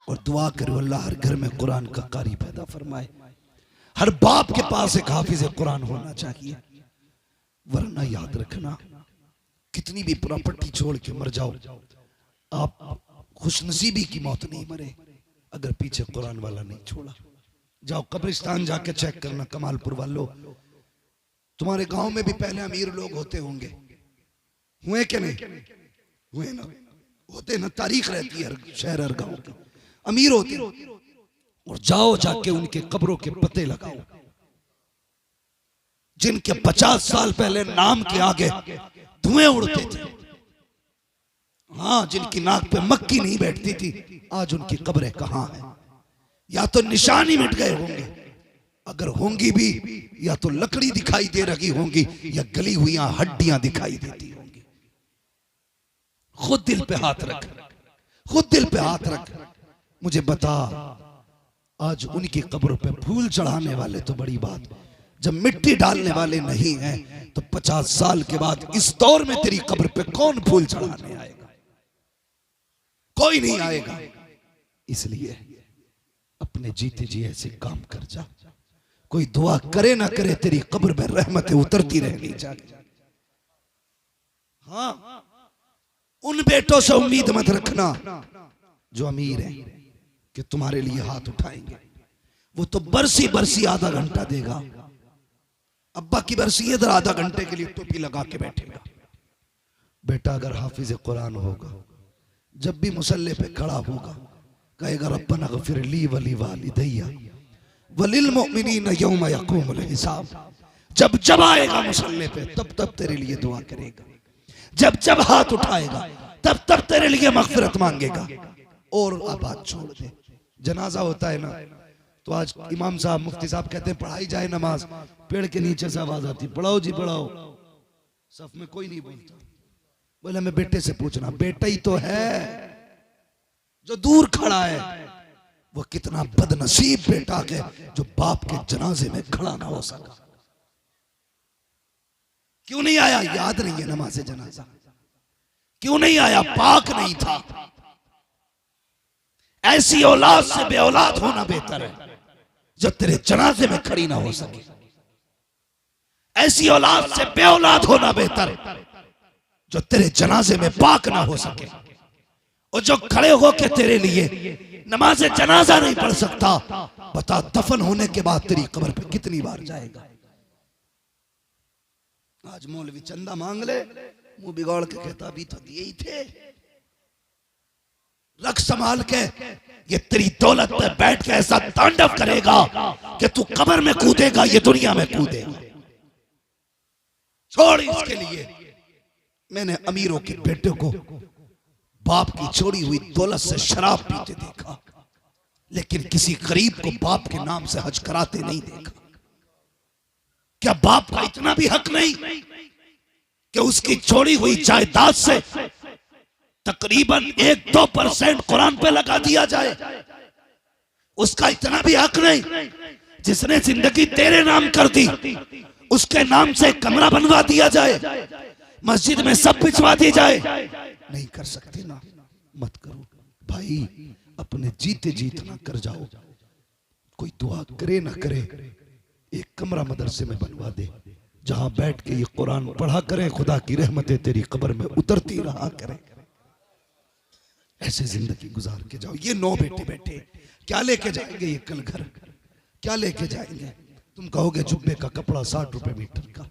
और दुआ करो अल्लाह हर घर में कुरान का कारी पैदा फरमाए। हर बाप के पास एक हाफिज कुरान होना चाहिए, वरना याद रखना कितनी भी प्रॉपर्टी छोड़ के मर जाओ, आप खुशनसीबी की मौत नहीं मरे अगर पीछे कुरान वाला नहीं छोड़ा। जाओ कब्रिस्तान जाके चेक करना, कमालपुर वालों, तुम्हारे गांव में भी पहले अमीर लोग होते होंगे, हुए क्या नहीं हुए ना, होते ना, तारीख रहती है हर शहर हर गांव की, अमीर होते। और जाओ जाके उनके कब्रों के पते लगाओ, जिनके 50 साल पहले नाम के आगे धुएं उड़ते थे, हाँ, जिनकी नाक पे मक्खी नहीं बैठती थी, आज उनकी कब्रें कहां हैं? या तो निशानी मिट गए होंगे, अगर होंगी भी या तो लकड़ी दिखाई दे रही होंगी या गली हुई हड्डियां दिखाई देती होंगी। खुद दिल पे हाथ रख, खुद दिल पे हाथ रख, मुझे बता, आज उनकी कब्रों पे फूल चढ़ाने वाले तो बड़ी बात, जब मिट्टी डालने वाले नहीं हैं तो 50 साल के बाद इस दौर में तेरी कब्र पे कौन फूल चढ़ाने आएगा? कोई नहीं आएगा। इसलिए अपने जीते जी ऐसे काम कर जा, कोई दुआ करे ना करे तेरी कब्र में रहमतें उतरती रहनी चाहिए। हाँ, उन बेटों से उम्मीद मत रखना जो अमीर है कि तुम्हारे लिए हाथ उठाएंगे, वो तो बरसी बरसी आधा घंटा देगा, अब्बा की बरसी इधर आधा घंटे के लिए टोपी लगा के बैठेगा। बेटा अगर हाफिज कुरान होगा, जब भी मुसल्ले पे खड़ा होगा कहेगा रब्बना गफिर ली वली वालिदैया वलिल मुमिनीन यौम यक़ूमुल हिसाब। जब जब आएगा मुसल्ले पे तब तब तेरे लिए दुआ करेगा, जब जब हाथ उठाएगा तब तब तेरे लिए मगफिरत मांगेगा। और अब बात छोड़ दे, जनाजा होता है ना, तो आज इमाम साहब मुफ्ती साहब कहते हैं पढ़ाई जाए नमाज, पेड़ के नीचे से आवाज आती पढ़ाओ जी पढ़ाओ, सफ में कोई नहीं बोलता। बोले मैं बेटे से पूछना, बेटा ही तो है जो दूर खड़ा है, वो कितना बदनसीब बेटा के जो बाप के जनाजे में खड़ा ना हो सका। क्यों नहीं आया? याद नहीं है नमाज जनाजा, क्यों नहीं आया? पाक नहीं था। ऐसी औलाद से बे औलाद होना बेहतर है जो तेरे जनाजे में खड़ी ना हो सके। ऐसी औलाद से बे औलाद होना बेहतर है जो तेरे जनाजे में पाक ना हो सके। और जो खड़े होके तेरे लिए नमाज जनाजा नहीं पढ़ सकता, बता दफन होने के बाद तेरी कब्र पे कितनी बार जाएगा? आज मौलवी चंदा मांग ले, मुंह बिगाड़ के कहता अभी तो दिए ही थे। रख संभाल के, ये तेरी दौलत पे बैठ के ऐसा तांडव करेगा कि तू कब्र में कूदेगा, ये दुनिया में कूदेगा। छोड़ इसके लिए। मैंने अमीरों के बेटे को बाप की छोड़ी हुई दौलत से शराब पीते देखा, लेकिन किसी गरीब को बाप के नाम से हज कराते नहीं देखा। क्या बाप का इतना भी हक नहीं कि उसकी छोड़ी हुई जायदाद से तकरीबन 1-2% कुरान पे लगा दिया जाए? उसका इतना भी हक नहीं? जिसने जिंदगी तेरे नाम कर दी उसके नाम से कमरा बनवा दिया जाए, मस्जिद में सब पिछवा दी जाए? नहीं कर सकते ना, मत करो भाई। अपने जीते जीत ना कर जाओ, कोई दुआ करे ना करे, एक कमरा मदरसे में बनवा दे जहां बैठ के ये कुरान पढ़ा करें, खुदा की रहमतें तेरी कब्र में उतरती रहा करें। ऐसे जिंदगी गुजार के जाओ। ये 9 बेटे बैठे क्या लेके जाएंगे? ये कल घर क्या लेके जाएंगे? तुम कहोगे जुब्बे का कपड़ा 60 रुपए मीटर का,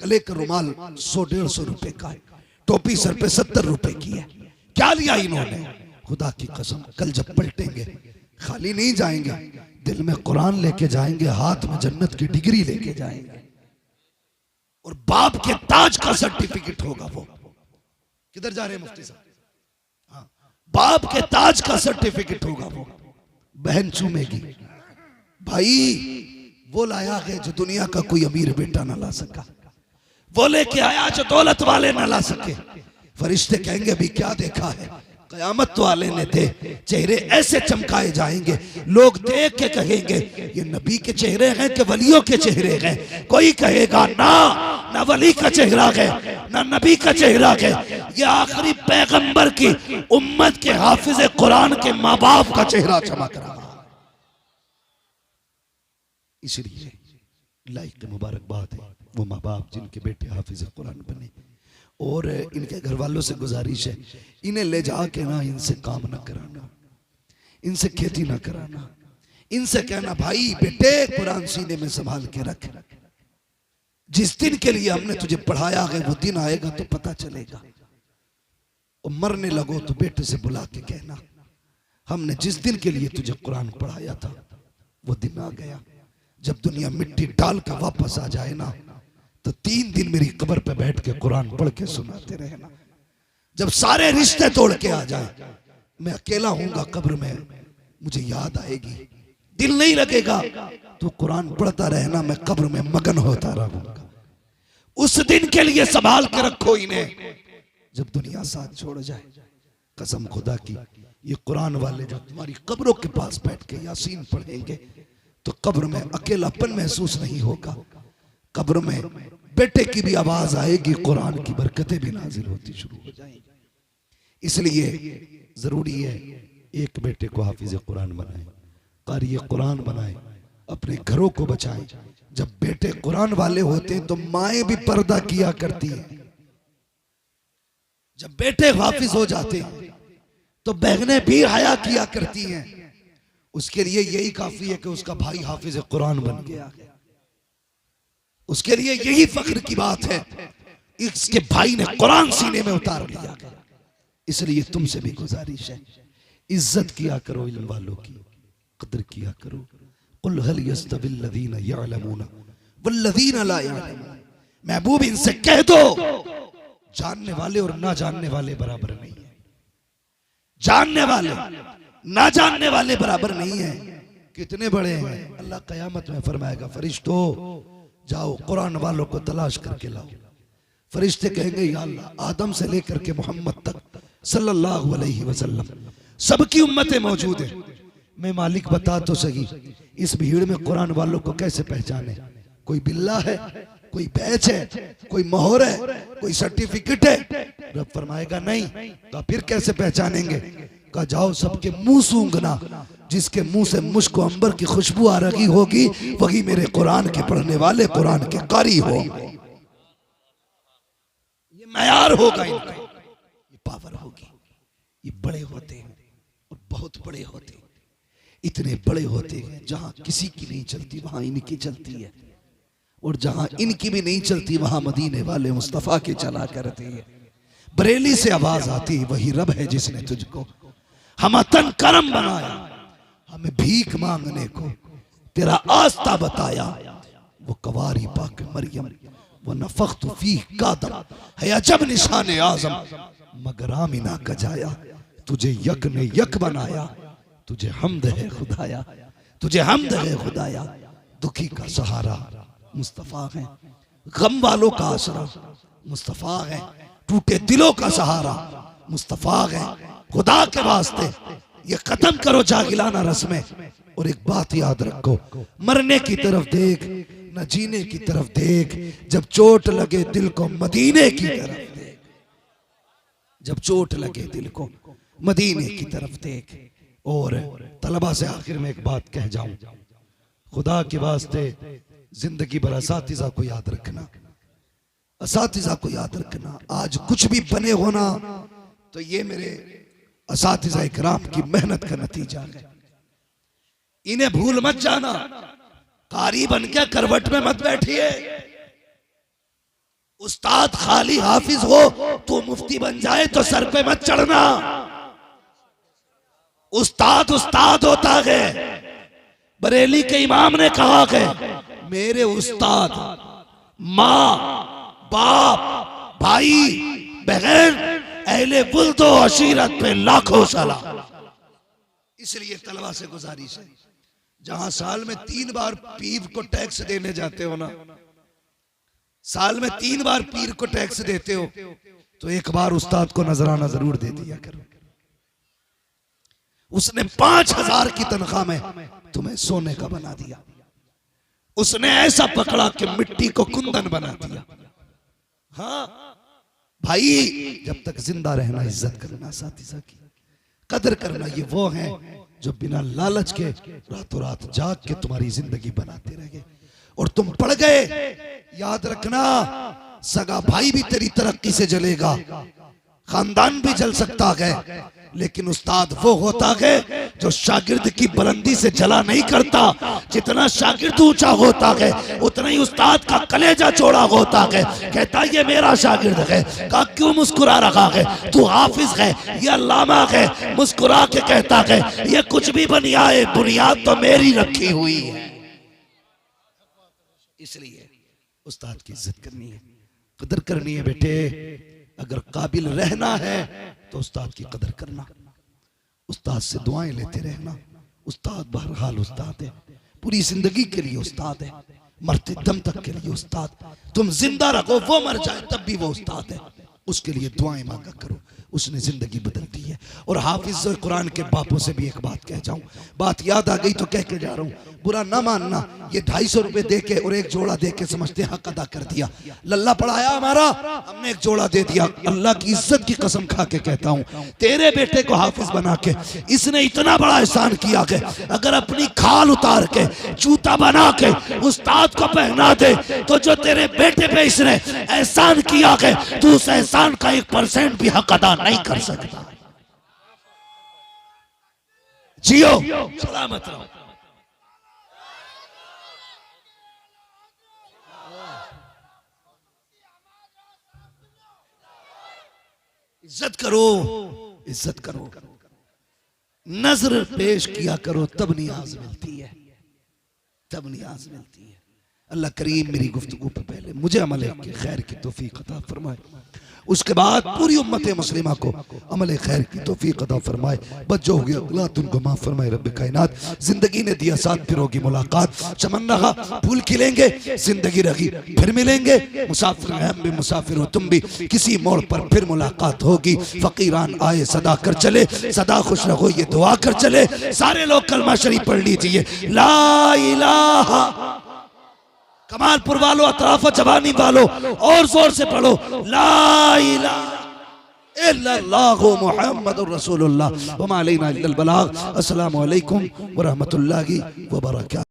गले का रुमाल 100-150 रुपए का है, टोपी सर पे 70 रुपए की है। क्या लिया इन्होंने? खुदा की कसम कल जब पलटेंगे खाली नहीं जाएंगे, दिल में कुरान लेके जाएंगे, हाथ में जन्नत की डिग्री लेके जाएंगे, और बाप के ताज का सर्टिफिकेट होगा। वो किधर जा रहे हैं मुफ्ती साहब? हाँ, बाप के ताज का सर्टिफिकेट होगा। वो बहन चूमेगी। भाई वो लाया है जो दुनिया का कोई अमीर बेटा ना ला सका, वो लेके आया जो दौलत वाले ना ला सके। फरिश्ते कहेंगे अभी क्या देखा है? कयामत वाले ने दे चेहरे ऐसे चमकाए जाएंगे, लोग देख के कहेंगे ये नबी के चेहरे हैं कि वलियों के चेहरे हैं? कोई कहेगा ना, ना वली का चेहरा है ना नबी का चेहरा है, ये आखिरी पैगंबर की उम्मत के हाफिज कुरान के माँ बाप का चेहरा चमक रहा है। इसलिए लाइक मुबारकबाद है वो माँ बाप जिनके बेटे हाफिज कुरान बने। और इनके घर वालों से गुजारिश है, इन्हें ले जाके ना इनसे काम ना कराना, इनसे खेती ना कराना, इनसे कहना भाई बेटे कुरान सीने में संभाल के रख, जिस दिन के लिए हमने तुझे पढ़ाया है वो दिन आएगा तो पता चलेगा। और मरने लगो तो बेटे से बुला के कहना हमने जिस दिन के लिए तुझे कुरान पढ़ाया था वो दिन आ गया। जब दुनिया मिट्टी डाल कर वापस आ जाए ना तो 3 दिन मेरी कब्र पे बैठ के कुरान पढ़ के सुनाते रहना। जब सारे रिश्ते तोड़ के आ जाए, मैं अकेला हूंगा कब्र में, मुझे याद आएगी, दिल नहीं लगेगा, तो कुरान पढ़ता रहना, मैं कब्र में मगन होता रहूंगा। उस दिन के लिए संभाल के रखो इन्हें, जब दुनिया साथ छोड़ जाए। कसम खुदा की, ये कुरान वाले जो तुम्हारी कब्रों के पास बैठ के यासीन पढ़ेंगे तो कब्र में अकेलापन महसूस नहीं होगा। कब्र में बेटे की भी आवाज आएगी, कुरान की बरकतें भी नाजिल होती शुरू हो जाएंगी। इसलिए जरूरी है एक बेटे को हाफिज कुरान बनाए, कारी कुरान बनाए, अपने घरों को बचाएं। जब बेटे कुरान वाले होते हैं तो माएं भी पर्दा किया करती हैं। जब बेटे हाफिज हो जाते हैं तो बहनें भी हया किया करती हैं। उसके लिए यही काफी है कि उसका भाई हाफिज कुरान बन गया, उसके लिए यही फख्र की बात है इसके भाई ने कुरान सीने में उतार लिया। इसलिए तुमसे भी गुजारिश है, इज्जत किया करो इल्म वालों की, कदर किया करो। कुल हल यस्तविल लदीना यअलमूना वल्लदीना ला यअलमून, महबूब इनसे कह दो जानने वाले और ना जानने वाले बराबर नहीं है। जानने वाले ना जानने वाले बराबर नहीं है। कितने बड़े हैं, अल्लाह कयामत में फरमाएगा फरिश्तों जाओ कुरान वालों को तलाश करके लाओ। फरिश्ते कहेंगे या अल्लाह आदम से लेकर के मोहम्मद तक सल्लल्लाहु अलैहि वसल्लम सबकी उम्मतें मौजूद है। मैं मालिक बता तो सही इस भीड़ में कुरान वालों को कैसे पहचाने? कोई बिल्ला है, कोई बैच है, कोई मोहर है, कोई सर्टिफिकेट है? रब फरमाएगा नहीं। तो फिर कैसे पहचानेंगे? कहा जाओ सबके मुंह सूंघना, जिसके मुंह से मुझको अंबर की खुशबू आ रही होगी वही मेरे कुरान के पढ़ने वाले, कुरान के कारी होंगे। ये मयार होगा इनका, ये पावर होगी। ये बड़े होते हैं और बहुत बड़े होते हैं, इतने बड़े होते हैं जहां किसी की नहीं चलती वहां इनकी चलती है, और जहां इनकी भी नहीं चलती वहां मदीने वाले मुस्तफा के चला करते हैं। बरेली से आवाज आती है वही रब है जिसने तुझको हम तन करम बनाया, हमें भीख मांगने को तेरा आस्था बताया। वो कवारी पाक मरियम वो नफख्तु फीह कादम है अजब निशान आजम, मगर आमिना का जाया तुझे यक ने यक बनाया। तुझे हमद है खुदाया, तुझे हमद है खुदाया। दुखी का सहारा मुस्तफा है, गम वालों का आसरा मुस्तफा है, टूटे दिलों का सहारा मुस्तफा है। खुदा के वास्ते ये खत्म करो जागिलाना रस्में, और एक बात याद रखो, मरने की तरफ देख न जीने की तरफ देख। जब चोट लगे दिल को मदीने की तरफ देख, जब चोट लगे दिल को मदीने की तरफ देख। और तलबा से आखिर में एक बात कह जाऊं, खुदा के वास्ते जिंदगी भर असातिज़ा को याद रखना, असातिज़ा को याद रखना। आज कुछ भी बने होना तो ये मेरे असातिज़ा इकराम की मेहनत का नतीजा है। इन्हें भूल मत जाना। कारी बन के करवट में मत बैठिए। उस्ताद खाली हाफिज हो तो मुफ्ती बन जाए तो सर पे मत चढ़ना। उस्ताद उस्ताद होता है। बरेली के इमाम ने कहा है मेरे उस्ताद माँ बाप भाई बहन अहले बुल्दो अशीरत पे लाखों सलाम। इसलिए तलबा से गुजारिश है, जहां साल में 3 बार पीर को टैक्स देने जाते हो ना, साल में 3 बार पीर को टैक्स देते हो तो एक बार उस्ताद को नजराना जरूर दे दिया करो। उसने 5000 की तनख्वाह में तुम्हें सोने का बना दिया। उसने ऐसा पकड़ा कि मिट्टी को कुंदन बना दिया। हाँ भाई जब तक जिंदा रहना इज्जत करना, साथी की कदर करना, ये वो हैं जो बिना लालच के रातों रात जाग के तुम्हारी जिंदगी बनाते रह गए और तुम पड़ गए। याद रखना, सगा भाई भी तेरी तरक्की से जलेगा, खानदान भी जल सकता है, लेकिन उस्ताद वो होता है जो शागिर्द की बुलंदी से जला नहीं करता। जितना शागिर्द ऊंचा होता है उतना ही उस्ताद का कलेजा चौड़ा होता है। कहता ये मेरा शागिर्द है, कहा क्यों मुस्कुरा रहा है, तू हाफिज है, ये अल्लामा है, मुस्कुरा के कहता है ये कुछ भी बन आए, बुनियाद तो मेरी रखी हुई है। इसलिए उस्ताद की इज्जत करनी है, कदर करनी है बेटे। अगर काबिल रहना है तो उस्ताद की कदर करना, उस्ताद से दुआएं लेते रहना। उस्ताद बहरहाल उस्ताद है, पूरी जिंदगी के लिए उस्ताद है, मरते दम तक के लिए उस्ताद। तुम जिंदा रखो, वो मर जाए तब भी वो उस्ताद है, उसके लिए दुआएं मांगा करो, उसने जिंदगी बदल दी है। और हाफिज और कुरान के बापों से भी एक बात कह जाऊं, बात याद आ गई तो कह के जा रहा हूं, बुरा ना मानना। ये 250 रुपए दे के और एक जोड़ा दे के समझते हक अदा कर दिया, लल्ला पढ़ाया हमारा, हमने एक जोड़ा दे दिया। अल्लाह की इज्जत की कसम खा के कहता हूं, तेरे बेटे को हाफिज बना के इसने इतना बड़ा एहसान किया कि अगर अपनी खाल उतार के जूता बना के उस्ताद को पहना दे तो जो तेरे बेटे पे इसने एहसान किया है तू उस एहसान का 1% भी हक अदा नहीं कर सकता। जियो, सलामत रहो। इज्जत करो, इज्जत करो, नजर पेश किया करो, तब नियाज मिलती है, तब नियाज मिलती है। अल्लाह करीम मेरी गुफ्तगू पे पहले मुझे अमल के खैर की तौफीक अता फरमाए, उसके बाद पूरी उम्मत मुस्लिमा को अमल खैर की तौफीक अता फरमाए। बस जो हो गया अल्लाह तुमको माफ फरमाए रब्बे कायनात। जिंदगी ने दिया साथ, फिर होगी मुलाकात। चमन रहा फूल खिलेंगे, जिंदगी रही फिर मिलेंगे। मुसाफिर हैं हम भी, मुसाफिर हो तुम भी, किसी मोड़ पर फिर मुलाकात होगी। फकीरान आए सदा कर चले, सदा खुश रहो ये दुआ कर चले। सारे लोग कलमा शरीफ पढ़ लीजिए, ला इलाहा। कमालपुर वालों, अतराफ जवानी वालों और जोर से पढ़ो, ला इलाहा इल्लल्लाहु मुहम्मदुर रसूलुल्लाह व मा अलैना इल्लल बलाग। अस्सलामु अलैकुम व रहमतुल्लाहि व बरकातहू।